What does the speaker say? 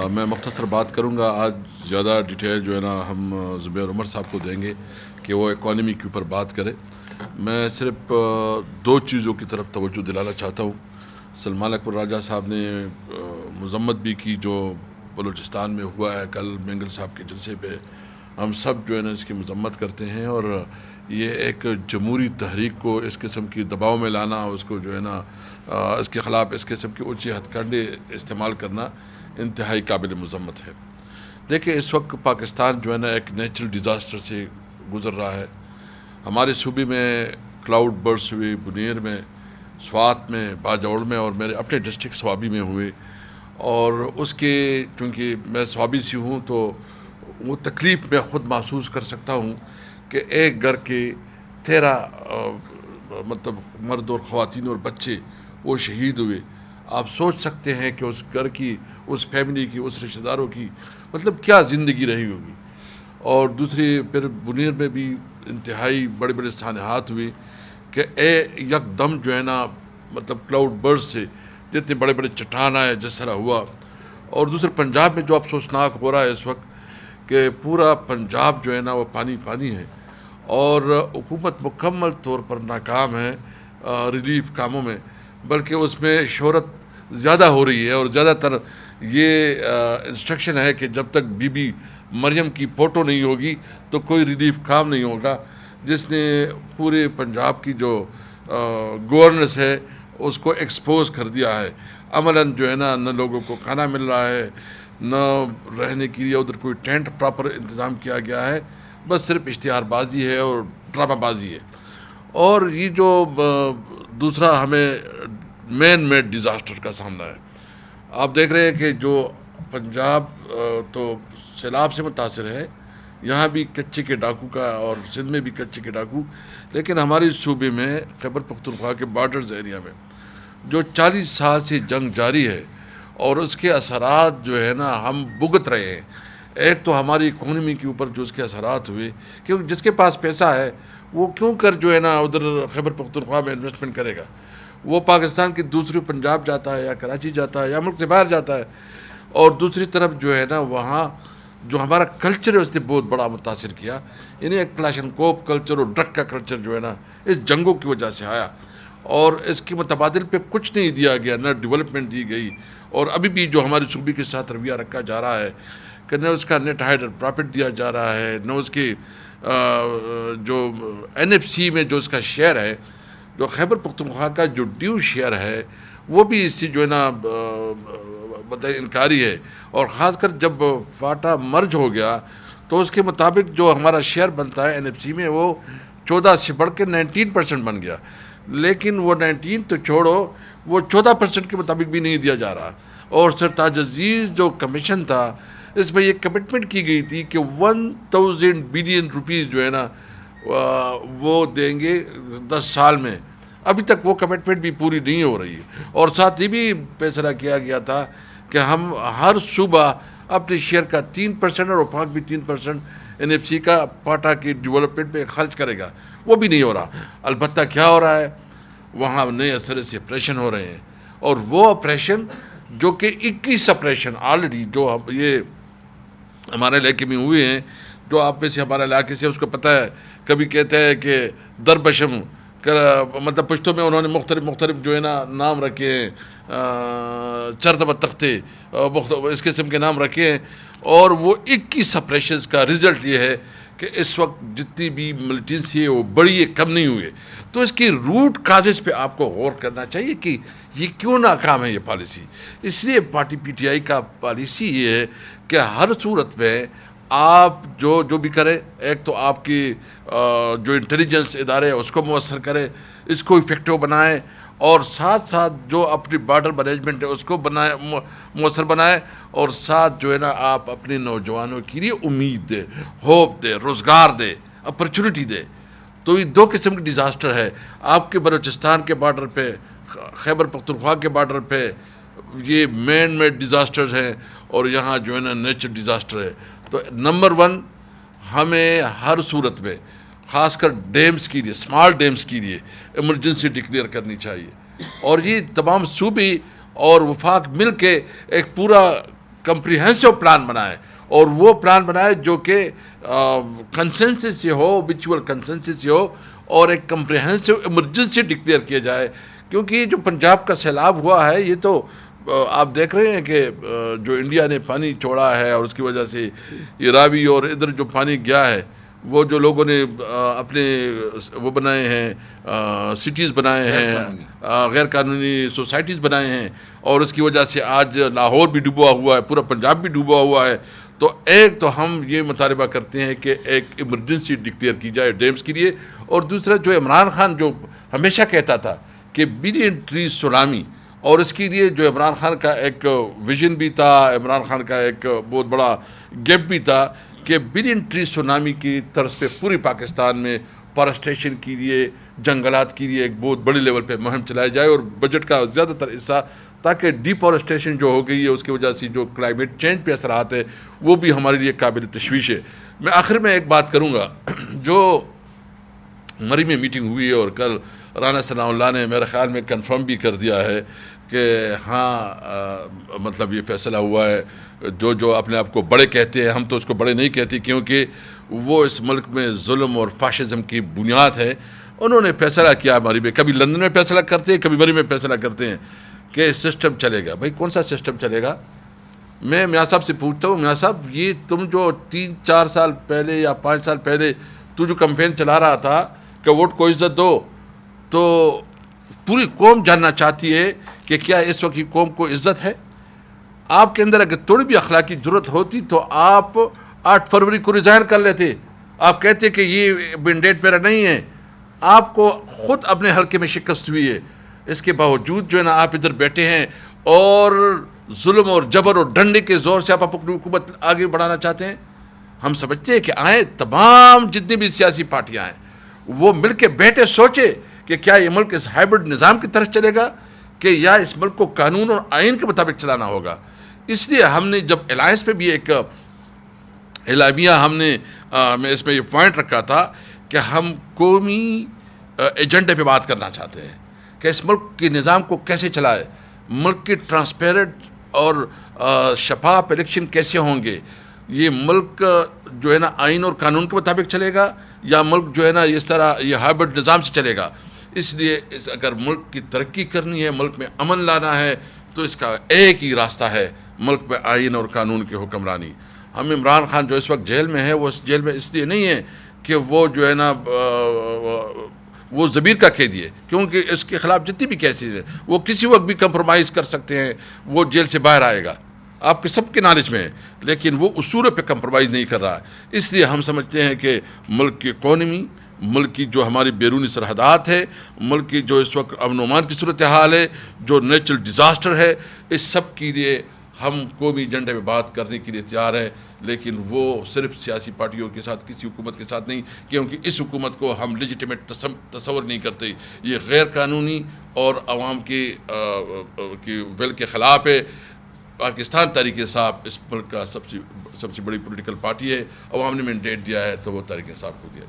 میں مختصر بات کروں گا. آج زیادہ ڈیٹیل جو ہے نا ہم زبیر عمر صاحب کو دیں گے کہ وہ اکانومی کے اوپر بات کرے. میں صرف دو چیزوں کی طرف توجہ دلانا چاہتا ہوں. سلمان اکبر راجہ صاحب نے مذمت بھی کی جو بلوچستان میں ہوا ہے کل مینگل صاحب کے جلسے پہ. ہم سب جو ہے نا اس کی مذمت کرتے ہیں اور یہ ایک جمہوری تحریک کو اس قسم کی دباؤ میں لانا, اس کو جو ہے نا اس کے خلاف اس قسم کی اونچی ہتھ کنڈے استعمال کرنا انتہائی قابل مذمت ہے. دیکھیں اس وقت پاکستان جو ہے نا ایک نیچرل ڈیزاسٹر سے گزر رہا ہے. ہمارے صوبے میں کلاؤڈ برس ہوئے, بنیر میں, سوات میں, باجوڑ میں اور میرے اپنے ڈسٹرکٹ سوابی میں ہوئے. اور اس کے چونکہ میں سوابی سے ہوں تو وہ تکلیف میں خود محسوس کر سکتا ہوں کہ ایک گھر کے 13 مطلب مرد اور خواتین اور بچے وہ شہید ہوئے. آپ سوچ سکتے ہیں کہ اس گھر کی, اس فیملی کی, اس رشتہ داروں کی مطلب کیا زندگی رہی ہوگی. اور دوسری پھر بنیر میں بھی انتہائی بڑے بڑے سانحات ہوئے کہ یک دم جو ہے نا مطلب کلاؤڈ برس سے جتنے بڑے بڑے چٹان آئے جس طرح ہوا. اور دوسرے پنجاب میں جو افسوسناک ہو رہا ہے اس وقت کہ پورا پنجاب جو ہے نا وہ پانی پانی ہے اور حکومت مکمل طور پر ناکام ہے ریلیف کاموں میں, بلکہ اس میں شہرت زیادہ ہو رہی ہے. اور زیادہ تر یہ انسٹرکشن ہے کہ جب تک بی بی مریم کی فوٹو نہیں ہوگی تو کوئی ریلیف کام نہیں ہوگا, جس نے پورے پنجاب کی جو گورننس ہے اس کو ایکسپوز کر دیا ہے. عملاً جو ہے نا نہ لوگوں کو کھانا مل رہا ہے, نہ رہنے کے لیے ادھر کوئی ٹینٹ پراپر انتظام کیا گیا ہے, بس صرف اشتہار بازی ہے اور ڈرامہ بازی ہے. اور یہ جو دوسرا ہمیں مین میڈ ڈیزاسٹر کا سامنا ہے. آپ دیکھ رہے ہیں کہ جو پنجاب تو سیلاب سے متاثر ہے, یہاں بھی کچے کے ڈاکو کا اور سندھ میں بھی کچے کے ڈاکو, لیکن ہماری صوبے میں خیبر پختونخوا کے بارڈرز ایریا میں جو 40 سال سے جنگ جاری ہے اور اس کے اثرات جو ہے نا ہم بھگت رہے ہیں. ایک تو ہماری اکانومی کے اوپر جو اس کے اثرات ہوئے, کیونکہ جس کے پاس پیسہ ہے وہ کیوں کر جو ہے نا ادھر خیبر پختونخوا میں انویسٹمنٹ کرے گا. وہ پاکستان کی دوسری جاتا جاتا ہے یا کراچی جاتا ہے یا ملک سے باہر جاتا ہے. اور دوسری طرف جو ہے نا وہاں جو ہمارا کلچر ہے اس نے بہت بڑا متاثر کیا. یعنی ایک کلاشن کوپ کلچر اور ڈرگ کا کلچر جو ہے نا اس جنگوں کی وجہ سے آیا اور اس کے متبادل پہ کچھ نہیں دیا گیا, نہ ڈیولپمنٹ دی گئی. اور ابھی بھی جو ہمارے صوبے کے ساتھ رویہ رکھا جا رہا ہے کہ نہ اس کا نیٹ ہائیڈر پرافٹ دیا جا رہا ہے, نہ اس کے جو NFC میں جو اس کا شیئر ہے, جو خیبر پختونخوا کا جو ڈیو شیئر ہے وہ بھی اس سے جو ہے نا مطلب انکاری ہے. اور خاص کر جب فاٹا مرج ہو گیا تو اس کے مطابق جو ہمارا شیئر بنتا ہے NFC میں وہ 14 سے بڑھ کے 19% بن گیا. لیکن وہ 19 تو چھوڑو, وہ 14% کے مطابق بھی نہیں دیا جا رہا. اور سرتاج عزیز جو کمیشن تھا اس میں یہ کمٹمنٹ کی گئی تھی کہ 1000 بلین روپیز جو ہے نا وہ دیں گے 10 سال میں. ابھی تک وہ کمٹمنٹ بھی پوری نہیں ہو رہی ہے. اور ساتھ ہی بھی فیصلہ کیا گیا تھا کہ ہم ہر صوبہ اپنے شیئر کا 3% اور وفاق بھی 3% NFC کا پاٹا کی ڈیولپمنٹ پہ خرچ کرے گا. وہ بھی نہیں ہو رہا. البتہ کیا ہو رہا ہے, وہاں نئے اثر سے آپریشن ہو رہے ہیں. اور وہ آپریشن جو کہ 21 آپریشن آلریڈی جو یہ ہمارے علاقے میں ہوئے ہیں, جو آپ میں سے ہمارے علاقے سے اس کو پتہ ہے, کبھی کہتے ہیں کہ دربشم, مطلب پشتوں میں انہوں نے مختلف جو ہے نا نام رکھے ہیں, چرتب تختے اس قسم کے نام رکھے ہیں. اور وہ 21 آپریشنز کا رزلٹ یہ ہے کہ اس وقت جتنی بھی ملیٹنسی ہے وہ بڑی ہے, کم نہیں ہوئے. تو اس کی روٹ کازز پہ آپ کو غور کرنا چاہیے کہ یہ کیوں ناکام ہے یہ پالیسی. اس لیے پارٹی PTI کا پالیسی یہ ہے کہ ہر صورت میں آپ جو بھی کریں, ایک تو آپ کی جو انٹیلیجنس ادارے اس کو مؤثر کرے, اس کو افیکٹو بنائیں, اور ساتھ ساتھ جو اپنی بارڈر مینجمنٹ ہے اس کو مؤثر بنائے, اور ساتھ جو ہے نا آپ اپنے نوجوانوں کے لیے امید دے, ہوپ دے, روزگار دے, اپرچونٹی دے. تو یہ 2 قسم کی ڈیزاسٹر ہے. آپ کے بلوچستان کے بارڈر پہ, خیبر پختونخوا کے بارڈر پہ یہ مین میڈ ڈیزاسٹرز ہیں, اور یہاں جو ہے نا نیچر ڈیزاسٹر ہے. تو نمبر 1 ہمیں ہر صورت میں خاص کر ڈیمز کے لیے, اسمال ڈیمز کے لیے ایمرجنسی ڈکلیئر کرنی چاہیے. اور یہ تمام صوبے اور وفاق مل کے ایک پورا کمپریہنسو پلان بنائے, اور وہ پلان بنائے جو کہ کنسنسس سے ہو, میوچل کنسنسس سے ہو, اور ایک کمپریہنسو ایمرجنسی ڈکلیئر کیا جائے. کیونکہ جو پنجاب کا سیلاب ہوا ہے, یہ تو آپ دیکھ رہے ہیں کہ جو انڈیا نے پانی چھوڑا ہے, اور اس کی وجہ سے یہ راوی اور ادھر جو پانی گیا ہے, وہ جو لوگوں نے اپنے وہ بنائے ہیں, سٹیز بنائے ہیں, غیر قانونی سوسائٹیز بنائے ہیں, اور اس کی وجہ سے آج لاہور بھی ڈوبا ہوا ہے, پورا پنجاب بھی ڈوبا ہوا ہے. تو ایک تو ہم یہ مطالبہ کرتے ہیں کہ ایک ایمرجنسی ڈکلیئر کی جائے ڈیمز کے لیے, اور دوسرا جو عمران خان جو ہمیشہ کہتا تھا کہ بلین ٹری سونامی, اور اس کے لیے جو عمران خان کا ایک ویژن بھی تھا, عمران خان کا ایک بہت بڑا گیپ بھی تھا کہ بلین ٹری سونامی کی طرز پہ پوری پاکستان میں فارسٹریشن کے لیے, جنگلات کے لیے ایک بہت بڑی لیول پہ مہم چلائی جائے, اور بجٹ کا زیادہ تر حصہ, تاکہ ڈیفارسٹریشن جو ہو گئی ہے اس کی وجہ سے جو کلائمیٹ چینج پہ اثرات ہے وہ بھی ہمارے لیے قابل تشویش ہے. میں آخر میں ایک بات کروں گا, جو مری میں میٹنگ ہوئی ہے, اور کل رانا ثناء اللہ نے میرے خیال میں کنفرم بھی کر دیا ہے کہ ہاں مطلب یہ فیصلہ ہوا ہے. جو اپنے آپ کو بڑے کہتے ہیں, ہم تو اس کو بڑے نہیں کہتے, کیونکہ وہ اس ملک میں ظلم اور فاشزم کی بنیاد ہے. انہوں نے فیصلہ کیا مری میں, کبھی لندن میں فیصلہ کرتے ہیں, کبھی مری میں فیصلہ کرتے ہیں کہ سسٹم چلے گا. بھائی کون سا سسٹم چلے گا؟ میں میاں صاحب سے پوچھتا ہوں, میاں صاحب یہ تم جو 3-4 سال پہلے یا 5 سال پہلے تو جو کمپین چلا رہا تھا کہ ووٹ کو عزت دو, تو پوری قوم جاننا چاہتی ہے کہ کیا اس وقت کی قوم کو عزت ہے؟ آپ کے اندر اگر تھوڑی بھی اخلاقی ضرورت ہوتی تو آپ 8 فروری کو ریزائن کر لیتے. آپ کہتے کہ یہ مینڈیٹ میرا نہیں ہے. آپ کو خود اپنے حلقے میں شکست ہوئی ہے, اس کے باوجود جو ہے نا آپ ادھر بیٹھے ہیں, اور ظلم اور جبر اور ڈنڈے کے زور سے آپ اپنی حکومت آگے بڑھانا چاہتے ہیں. ہم سمجھتے ہیں کہ آئیں تمام جتنی بھی سیاسی پارٹیاں ہیں وہ مل کے بیٹھے سوچے کہ کیا یہ ملک اس ہائبرڈ نظام کی طرف چلے گا, کہ یا اس ملک کو قانون اور آئین کے مطابق چلانا ہوگا. اس لیے ہم نے جب الائنس پہ بھی ایک اعلامیہ ہم نے میں اس میں یہ پوائنٹ رکھا تھا کہ ہم قومی ایجنڈے پہ بات کرنا چاہتے ہیں کہ اس ملک کے نظام کو کیسے چلائے, ملک کی ٹرانسپیرنٹ اور شفاف الیکشن کیسے ہوں گے, یہ ملک جو ہے نا آئین اور قانون کے مطابق چلے گا, یا ملک جو ہے نا اس طرح یہ ہائبرڈ نظام سے چلے گا. اس لیے اگر ملک کی ترقی کرنی ہے, ملک میں امن لانا ہے, تو اس کا ایک ہی راستہ ہے ملک میں آئین اور قانون کی حکمرانی. ہم عمران خان جو اس وقت جیل میں ہے, وہ اس جیل میں اس لیے نہیں ہے کہ وہ جو ہے نا وہ ضمیر کا قیدی ہے, کیونکہ اس کے خلاف جتنی بھی کیسز ہے وہ کسی وقت بھی کمپرومائز کر سکتے ہیں, وہ جیل سے باہر آئے گا, آپ کے سب کے نالج میں ہے, لیکن وہ اصول پہ کمپرومائز نہیں کر رہا. اس لیے ہم سمجھتے ہیں کہ ملک کی اکانومی, ملک کی جو ہماری بیرونی سرحدات ہے, ملک کی جو اس وقت امن و امان کی صورتحال ہے, جو نیچرل ڈیزاسٹر ہے, اس سب کے لیے ہم قومی ایجنڈے میں بات کرنے کے لیے تیار ہیں, لیکن وہ صرف سیاسی پارٹیوں کے ساتھ, کسی حکومت کے ساتھ نہیں, کیونکہ اس حکومت کو ہم لیجیٹیمیٹ تصور نہیں کرتے. یہ غیر قانونی اور عوام کی ول کے خلاف ہے. پاکستان تحریک انصاف اس ملک کا سب سے بڑی پولیٹیکل پارٹی ہے, عوام نے مینڈیٹ دیا ہے تو وہ تحریک انصاف کو دیا.